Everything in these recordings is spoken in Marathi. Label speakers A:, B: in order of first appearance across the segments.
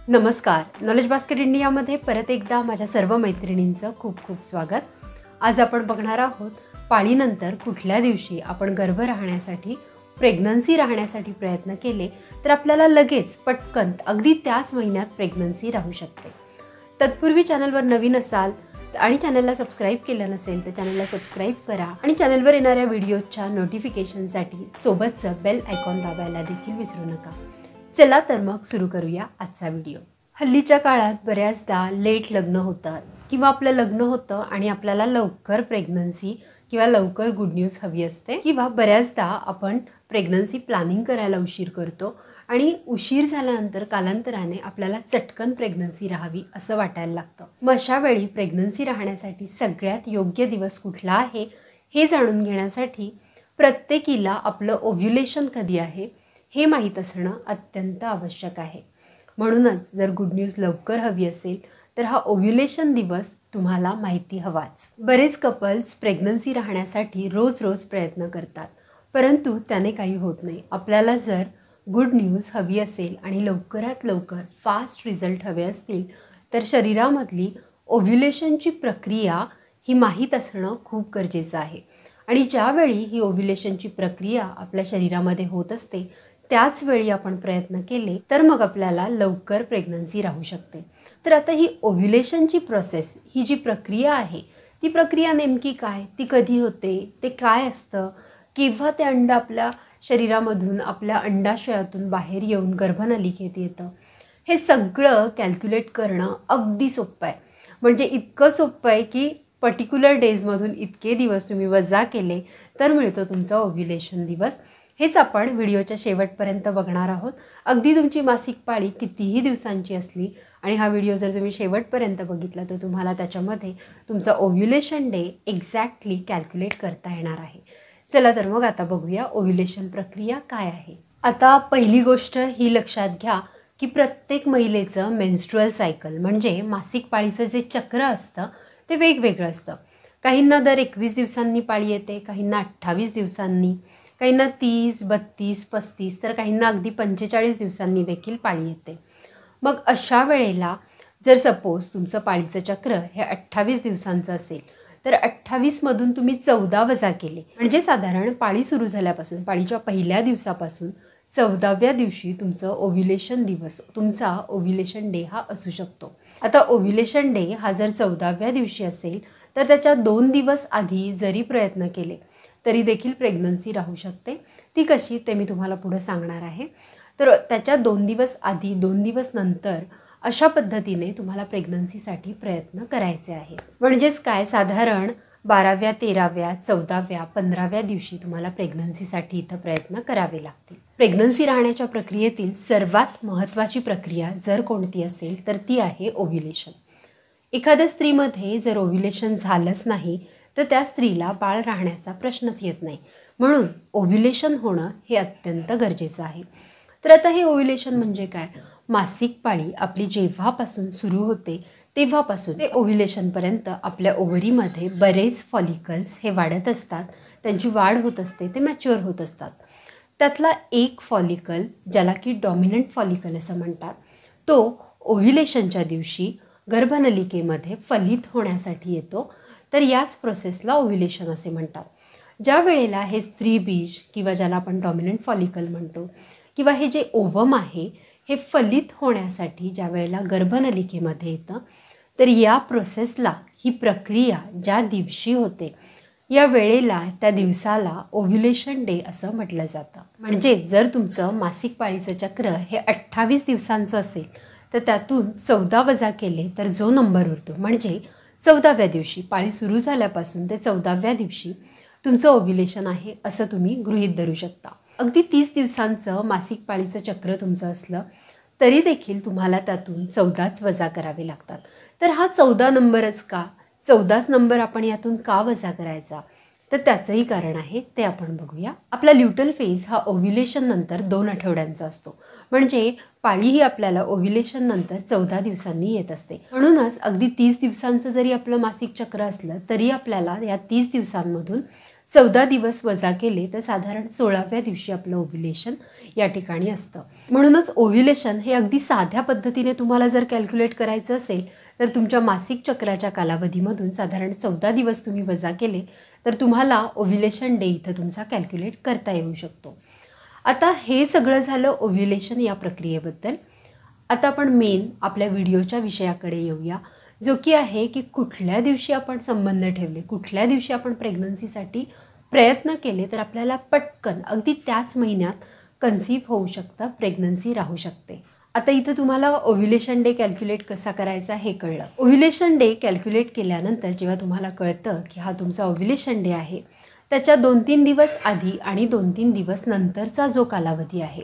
A: नमस्कार. नॉलेज बास्केट इंडियामध्ये परत एकदा माझ्या सर्व मैत्रिणींचं खूप खूप स्वागत. आज आपण बघणार आहोत पाळीनंतर कुठल्या दिवशी आपण गर्भ राहण्यासाठी प्रेग्नन्सी राहण्यासाठी प्रयत्न केले तर आपल्याला लगेच पटकन अगदी त्याच महिन्यात प्रेग्नन्सी राहू शकते. तत्पूर्वी चॅनलवर नवीन असाल आणि चॅनलला सबस्क्राईब केलं नसेल तर चॅनलला सबस्क्राईब करा आणि चॅनलवर येणाऱ्या व्हिडिओच्या नोटिफिकेशनसाठी सोबतचं बेल आयकॉन दाबायला देखील विसरू नका. चला तर मग सुरू करूया आजचा व्हिडिओ. हल्लीच्या काळात बऱ्याचदा लेट लग्न होतात किंवा आपलं लग्न होतं आणि आपल्याला लवकर प्रेग्नन्सी किंवा लवकर गुड न्यूज हवी असते किंवा बऱ्याचदा आपण प्रेग्नन्सी प्लॅनिंग करायला उशीर करतो आणि उशीर झाल्यानंतर कालांतराने आपल्याला चटकन प्रेग्नन्सी राहावी असं वाटायला लागतं. मग अशा वेळी प्रेग्नन्सी राहण्यासाठी सगळ्यात योग्य दिवस कुठला आहे हे जाणून घेण्यासाठी प्रत्येकीला आपलं ओव्ह्युलेशन कधी आहे हे माहीत असणं अत्यंत आवश्यक आहे. म्हणूनच जर गुड न्यूज लवकर हवी असेल तर हा ओव्ह्युलेशन दिवस तुम्हाला माहिती हवाच. बरेच कपल्स प्रेग्नन्सी राहण्यासाठी रोज रोज प्रयत्न करतात परंतु त्याने काही होत नाही. आपल्याला जर गुड न्यूज हवी असेल आणि लवकरात लवकर फास्ट रिझल्ट हवे असतील तर शरीरामधली ओव्ह्युलेशनची प्रक्रिया ही माहीत असणं खूप गरजेचं आहे. आणि ज्यावेळी ही ओव्ह्युलेशनची प्रक्रिया आपल्या शरीरामध्ये होत असते त्याच वेळी आपण प्रयत्न केले तर मग आपल्याला लवकर प्रेग्नन्सी राहू शकते. तर आता ही ओव्ह्युलेशनची प्रोसेस ही जी प्रक्रिया आहे ती प्रक्रिया नेमकी काय, ती कधी होते, ते काय असतं, केव्हा ते अंड आपल्या शरीरामधून आपल्या अंडाशयातून बाहेर येऊन गर्भनलिकेत येतं, हे सगळं कॅल्क्युलेट करणं अगदी सोपं आहे. म्हणजे इतकं सोपं आहे की पर्टिक्युलर डेजमधून इतके दिवस तुम्ही वजा केले तर मिळतो तुमचा ओव्ह्युलेशन दिवस. हेच आपण व्हिडिओच्या शेवटपर्यंत बघणार आहोत. अगदी तुमची मासिक पाळी कितीही दिवसांची असली आणि हा व्हिडिओ जर तुम्ही शेवटपर्यंत बघितला तर तुम्हाला त्याच्यामध्ये तुमचा ओव्ह्युलेशन डे एक्झॅक्टली कॅल्क्युलेट करता येणार आहे. चला तर मग आता बघूया ओव्ह्युलेशन प्रक्रिया काय आहे. आता पहिली गोष्ट ही लक्षात घ्या की प्रत्येक महिलेचं मेन्स्ट्रुअल सायकल म्हणजे मासिक पाळीचं जे चक्र असतं ते वेगवेगळं असतं. काहींना दर 21 दिवसांनी पाळी येते, काहींना 28 दिवसांनी, काहींना 30, 32, 35 तर काहींना अगदी 45 दिवसांनी देखील पाळी येते. मग अशा वेळेला जर सपोज तुमचं पाळीचं चक्र हे 28 दिवसांचं असेल तर 28मधून तुम्ही 14 वजा केले म्हणजे साधारण पाळी सुरू झाल्यापासून पाळीच्या पहिल्या दिवसापासून 14व्या दिवशी तुमचं ओव्ह्युलेशन दिवस, तुमचा ओव्ह्युलेशन डे हा असू शकतो. आता ओव्ह्युलेशन डे हा जर 14व्या दिवशी असेल तर त्याच्या 2 दिवस आधी जरी प्रयत्न केले तरी देखील प्रेग्नन्सी राहू शकते. ती कशी ते मी तुम्हाला पुढे सांगणार आहे. तर त्याच्या 2 दिवस आधी 2 दिवस नंतर अशा पद्धतीने तुम्हाला प्रेग्नन्सीसाठी प्रयत्न करायचे आहे. म्हणजेच काय, साधारण 12व्या, 13व्या, 14व्या, 15व्या दिवशी तुम्हाला प्रेग्नन्सीसाठी इथं प्रयत्न करावे लागतील. प्रेग्नन्सी राहण्याच्या प्रक्रियेतील सर्वात महत्त्वाची प्रक्रिया जर कोणती असेल तर ती आहे ओव्ह्युलेशन. एखाद्या स्त्रीमध्ये जर ओव्ह्युलेशन झालंच नाही तर त्या स्त्रीला बाळ राहण्याचा प्रश्नच येत नाही. म्हणून ओव्ह्युलेशन होणं हे अत्यंत गरजेचं आहे. तर आता हे ओव्ह्युलेशन म्हणजे काय, मासिक पाळी आपली जेव्हापासून सुरू होते तेव्हापासून ते ओव्ह्युलेशनपर्यंत आपल्या ओव्हरीमध्ये बरेच फॉलिकल्स हे वाढत असतात, त्यांची वाढ होत असते, ते मॅच्युअर होत असतात. त्यातला एक फॉलिकल ज्याला की डॉमिनंट फॉलिकल असं म्हणतात तो ओव्ह्युलेशनच्या दिवशी गर्भनलिकेमध्ये फलित होण्यासाठी येतो. तर याच प्रोसेसला ओव्ह्युलेशन असे म्हणतात. ज्या वेळेला हे स्त्रीबीज किंवा ज्याला आपण डॉमिनंट फॉलिकल म्हणतो किंवा हे जे ओवम आहे हे फलित होण्यासाठी ज्या वेळेला गर्भनलिकेमध्ये येतं तर या प्रोसेसला, ही प्रक्रिया ज्या दिवशी होते या वेळेला, त्या दिवसाला ओव्ह्युलेशन डे असं म्हटलं जातं. म्हणजे जर तुमचं मासिक पाळीचं चक्र हे 28 दिवसांचं असेल तर त्यातून 14 वजा केले तर जो नंबर उरतो म्हणजे 14व्या दिवशी, पाळी सुरू झाल्यापासून ते 14व्या दिवशी तुमचं ओव्ह्युलेशन आहे असं तुम्ही गृहीत धरू शकता. अगदी 30 दिवसांचं मासिक पाळीचं चक्र तुमचं असलं तरी देखील तुम्हाला त्यातून 14च वजा करावे लागतात. तर हा 14 नंबरच का, 14च नंबर आपण यातून का वजा करायचा, तर त्याचंही कारण आहे, ते आपण बघूया. आपला ल्युटल फेज हा ओव्ह्युलेशन नंतर 2 आठवड्यांचा असतो. म्हणजे पाळी ही आपल्याला ओव्ह्युलेशन नंतर 14 दिवसांनी येत असते. म्हणूनच अगदी 30 दिवसांचं जरी आपलं मासिक चक्र असलं तरी आपल्याला या 30 दिवसांमधून 14 दिवस वजा केले तर साधारण 16व्या दिवशी आपलं ओव्ह्युलेशन या ठिकाणी असतं. म्हणूनच ओव्ह्युलेशन हे अगदी साध्या पद्धतीने तुम्हाला जर कॅल्क्युलेट करायचं असेल तर तुमच्या मासिक चक्राच्या कालावधीमधून साधारण 14 दिवस तुम्ही वजा केले तर तुम्हाला ओव्ह्युलेशन डे इथं तुमचा कॅल्क्युलेट करता येऊ शकतो. आता हे सगळं झालं ओव्ह्युलेशन या प्रक्रियेबद्दल. आता आपण मेन आपल्या व्हिडिओच्या विषयाकडे येऊया, जो की आहे की कुठल्या दिवशी आपण संबंध ठेवले, कुठल्या दिवशी आपण प्रेग्नन्सीसाठी प्रयत्न केले तर आपल्याला पटकन अगदी त्याच महिन्यात कन्सीव्ह होऊ शकतं, प्रेग्नन्सी राहू शकते. आता इथं तुम्हाला ओव्ह्युलेशन डे कॅल्क्युलेट कसा करायचा हे कळलं. ओव्ह्युलेशन डे कॅल्क्युलेट केल्यानंतर जेव्हा तुम्हाला कळतं की हा तुमचा ओव्ह्युलेशन डे आहे, त्याच्या 2-3 दिवस आधी आणि 2-3 दिवस नंतरचा जो कालावधी आहे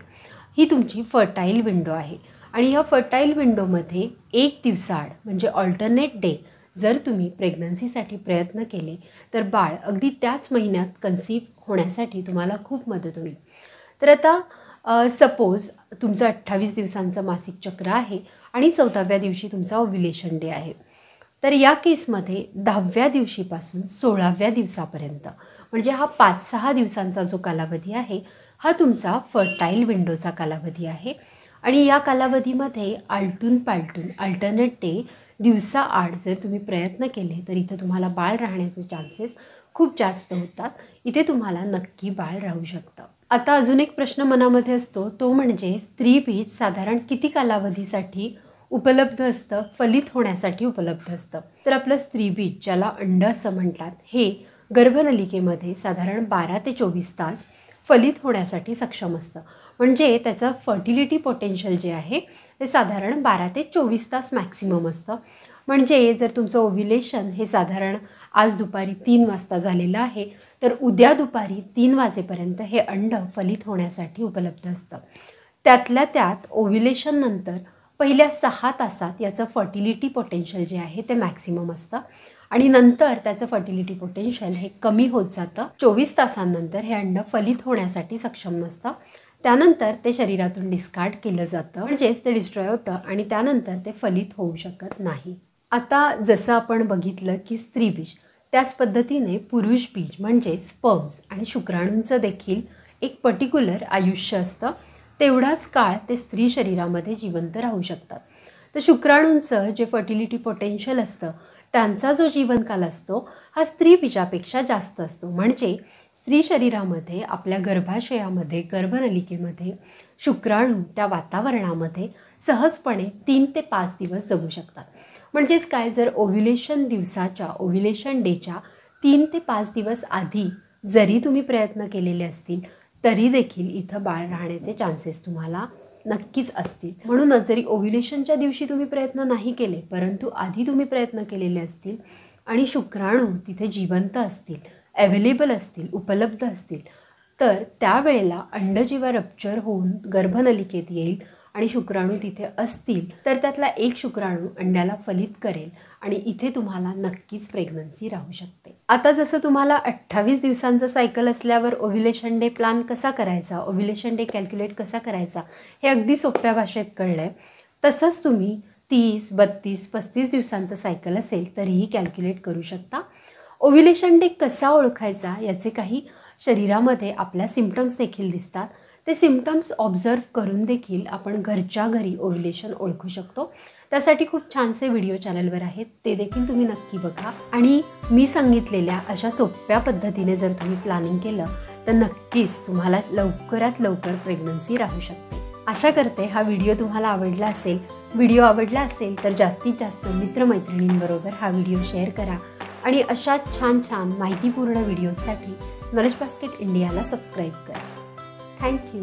A: ही तुमची फर्टाईल विंडो आहे. आणि या फर्टाईल विंडोमध्ये 1 दिवसाआड म्हणजे ऑल्टरनेट डे जर तुम्ही प्रेग्नन्सीसाठी प्रयत्न केले तर बाळ अगदी त्याच महिन्यात कन्सीव्ह होण्यासाठी तुम्हाला खूप मदत होईल. तर आता सपोज तुमचं 28 दिवसांचं मासिक चक्र आहे आणि 14व्या दिवशी तुमचा ओव्ह्युलेशन डे आहे, तर या केसमध्ये 10व्या दिवशीपासून 16व्या दिवसापर्यंत म्हणजे हा 5-6 दिवसांचा जो कालावधी आहे हा तुमचा फर्टाईल विंडोचा कालावधी आहे. आणि या कालावधीमध्ये आलटून पालटून अल्टरनेट डे दिवसाआड जर तुम्ही प्रयत्न केले तर इथं तुम्हाला बाळ राहण्याचे चान्सेस खूप जास्त होतात. इथे तुम्हाला नक्की बाळ राहू शकतं. आता अजून एक प्रश्न मनामध्ये असतो, तो म्हणजे स्त्रीबीज साधारण किती कालावधीसाठी उपलब्ध असतं, फलित होण्यासाठी उपलब्ध असतं. तर आपलं स्त्रीबीज, ज्याला अंड असं म्हणतात, हे गर्भनलिकेमध्ये साधारण 12 ते 24 तास फलित होण्यासाठी सक्षम असतं. म्हणजे त्याचं फर्टिलिटी पोटेन्शियल जे आहे ते साधारण 12 ते 24 तास मॅक्सिमम असतं. म्हणजे जर तुमचं ओव्ह्युलेशन हे साधारण आज दुपारी 3 वाजता झालेलं आहे तर उद्या दुपारी 3 वाजेपर्यंत हे अंड फलित होण्यासाठी उपलब्ध असतं. त्यातल्या त्यात ओव्ह्युलेशन नंतर पहिल्या 6 तासात याचं फर्टिलिटी पोटेन्शियल जे आहे ते मॅक्सिमम असतं आणि नंतर त्याचं फर्टिलिटी पोटेन्शियल हे कमी होत जातं. 24 तासांनंतर हे अंड फलित होण्यासाठी सक्षम नसतं. त्यानंतर ते शरीरातून डिस्कार्ड केलं जातं, म्हणजेच ते डिस्ट्रॉय होतं आणि त्यानंतर ते फलित होऊ शकत नाही. आता जसं आपण बघितलं की स्त्रीबीज, त्याच पद्धतीने पुरुष बीज म्हणजे स्पर्म्स आणि शुक्राणूंचं देखील एक पर्टिक्युलर आयुष्य असतं. तेवढाच काळ ते स्त्री शरीरामध्ये जिवंत राहू शकतात. तर शुक्राणूंचं जे फर्टिलिटी पोटेन्शियल असतं त्यांचा जो जीवनकाल असतो हा स्त्री बीजापेक्षा जास्त असतो. म्हणजे स्त्री शरीरामध्ये आपल्या गर्भाशयामध्ये गर्भनलिकेमध्ये शुक्राणू त्या वातावरणामध्ये सहजपणे 3 ते 5 दिवस जगू शकतात. म्हणजेच काय, जर ओव्ह्युलेशन दिवसाच्या ओव्ह्युलेशन डेच्या 3 ते 5 दिवस आधी जरी तुम्ही प्रयत्न केलेले असतील तरी देखील इथं बाळ राहण्याचे चान्सेस तुम्हाला नक्कीच असतील. म्हणूनच जरी ओव्ह्युलेशनच्या दिवशी तुम्ही प्रयत्न नाही केले परंतु आधी तुम्ही प्रयत्न केलेले असतील आणि शुक्राणू तिथे जिवंत असतील, अवेलेबल असतील, उपलब्ध असतील, तर त्यावेळेला अंड जेव्हा रप्चर होऊन गर्भनलिकेत येईल आणि शुक्राणू तिथे असतील तर त्यातला एक शुक्राणू अंड्याला फलित करेल आणि इथे तुम्हाला नक्कीच प्रेग्नन्सी राहू शकते. आता जसं तुम्हाला 28 दिवसांचं सायकल असल्यावर ओव्ह्युलेशन डे प्लॅन कसा करायचा, ओव्ह्युलेशन डे कॅल्क्युलेट कसा करायचा हे अगदी सोप्या भाषेत कळलं आहे, तसंच तुम्ही 30, 32, 35 दिवसांचं सायकल असेल तरीही कॅल्क्युलेट करू शकता. ओव्ह्युलेशन डे कसा ओळखायचा याचे काही शरीरामध्ये आपल्या सिम्पटम्स देखील दिसतात. ते सिम्पटम्स ऑब्झर्व करून देखील आपण घरच्या घरी ओव्ह्युलेशन ओळखू शकतो. त्यासाठी खूप छानसे व्हिडिओ चॅनलवर आहेत, ते देखील तुम्ही नक्की बघा. आणि मी सांगितलेल्या अशा सोप्या पद्धतीने जर तुम्ही प्लॅनिंग केलं तर नक्कीच तुम्हाला लवकरात लवकर प्रेग्नन्सी राहू शकते. आशा करते हा व्हिडिओ तुम्हाला आवडला असेल. व्हिडिओ आवडला असेल तर जास्तीत जास्त मित्रमैत्रिणींबरोबर हा व्हिडिओ शेअर करा आणि अशा छान छान माहितीपूर्ण व्हिडिओसाठी नॉलेज बास्केट इंडियाला सबस्क्राईब करा. थँक्यू.